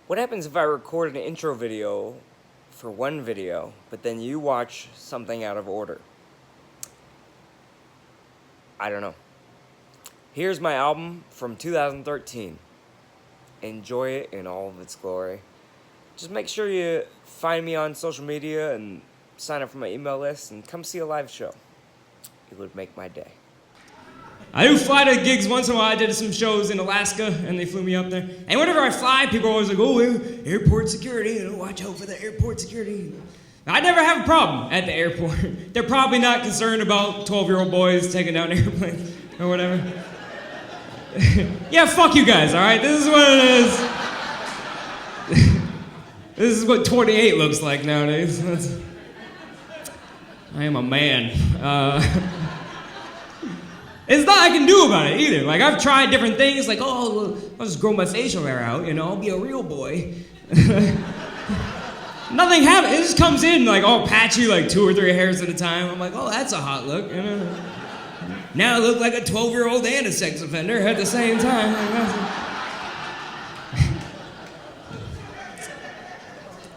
What happens if I record an intro video for one video, but then you watch something out of order? I don't know. Here's my album from 2013. Enjoy it in all of its glory. Just make sure you find me on social media and sign up for my email list and come see a live show. It would make my day. I do fly to gigs once in a while. I did some shows in Alaska, and they flew me up there. And whenever I fly, people are always like, oh, airport security, watch out for the airport security. I never have a problem at the airport. They're probably not concerned about 12-year-old boys taking down airplanes or whatever. Yeah, fuck you guys, all right? This is what it is. This is what 28 looks like nowadays. I am a man. It's not I can do about it either. Like, I've tried different things, like, oh, I'll just grow my facial hair out, I'll be a real boy. Nothing happens. It just comes in, like, all patchy, like 2 or 3 hairs at a time. I'm like, oh, that's a hot look, Now I look like a 12-year-old and a sex offender at the same time.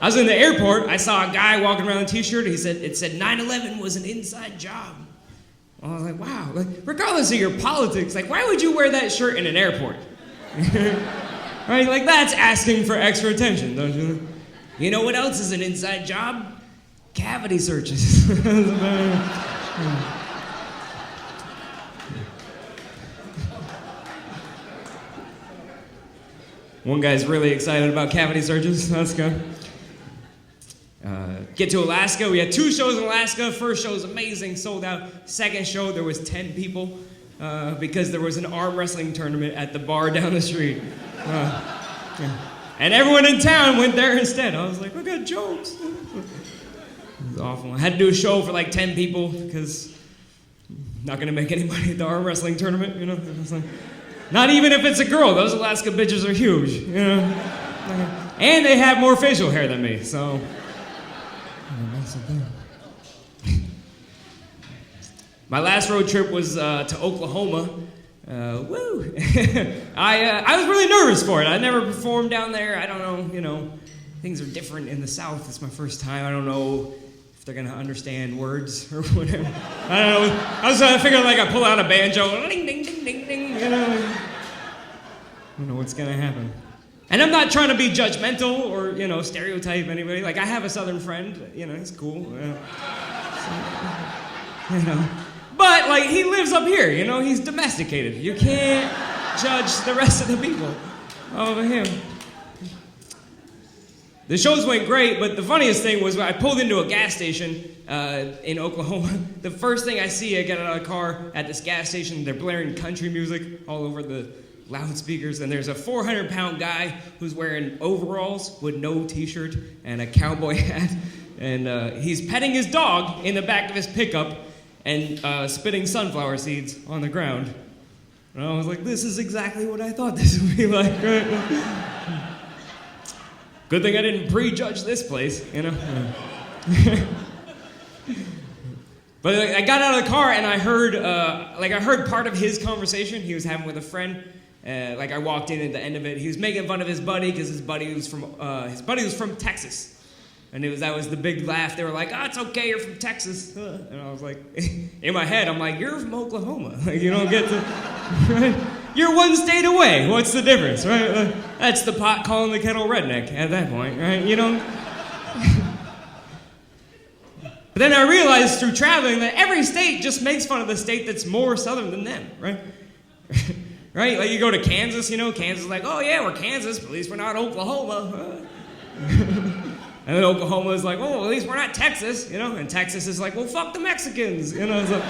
I was in the airport. I saw a guy walking around in a t-shirt. It said 9/11 was an inside job. I was like, wow. Like, regardless of your politics, like, why would you wear that shirt in an airport? Right? Like, that's asking for extra attention, don't you? You know what else is an inside job? Cavity searches. One guy's really excited about cavity searches. That's good. Get to Alaska. We had 2 shows in Alaska. First show was amazing, sold out. Second show, there was 10 people because there was an arm wrestling tournament at the bar down the street. And everyone in town went there instead. I was like, we got jokes. It was awful. I had to do a show for like 10 people because I'm not going to make any money at the arm wrestling tournament, It was like, not even if it's a girl. Those Alaska bitches are huge, And they have more facial hair than me, so... My last road trip was to Oklahoma. Woo! I was really nervous for it. I never performed down there. I don't know, things are different in the South. It's my first time. I don't know if they're gonna understand words or whatever. I don't know. I was figuring like I pull out a banjo, ding, ding, ding, ding, ding, I don't know what's gonna happen. And I'm not trying to be judgmental or, stereotype anybody. Like, I have a Southern friend, he's cool. But, like, he lives up here, he's domesticated. You can't judge the rest of the people over him. The shows went great, but the funniest thing was when I pulled into a gas station in Oklahoma. The first thing I see, I get out of the car at this gas station, they're blaring country music all over the loudspeakers, and there's a 400-pound guy who's wearing overalls with no t-shirt and a cowboy hat, and he's petting his dog in the back of his pickup and spitting sunflower seeds on the ground. And I was like, this is exactly what I thought this would be like. Good thing I didn't prejudge this place, But I got out of the car and I heard part of his conversation he was having with a friend. I walked in at the end of it. He was making fun of his buddy because his buddy was from Texas, and that was the big laugh. They were like, "Oh, it's okay, you're from Texas," and I was like, in my head, I'm like, "You're from Oklahoma. Like, you don't get to, right? You're one state away. What's the difference, right? That's the pot calling the kettle redneck at that point, right? You don't." But then I realized through traveling that every state just makes fun of the state that's more southern than them, right? Right? Like you go to Kansas, Kansas is like, oh yeah, we're Kansas, but at least we're not Oklahoma. And then Oklahoma is like, oh, at least we're not Texas, And Texas is like, well, fuck the Mexicans, It's like...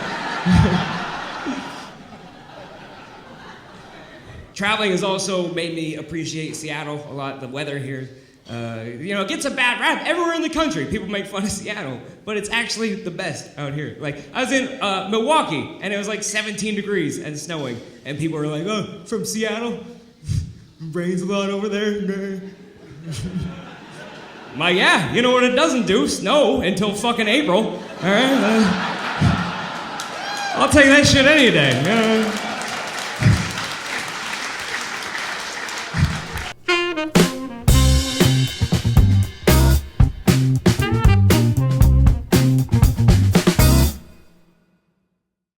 Traveling has also made me appreciate Seattle a lot. The weather here. It gets a bad rap everywhere in the country. People make fun of Seattle, but it's actually the best out here. Like, I was in Milwaukee, and it was like 17 degrees and snowing, and people were like, oh, from Seattle? Rains a lot over there. I'm like, yeah, you know what it doesn't do? Snow until fucking April. All right? I'll take that shit any day.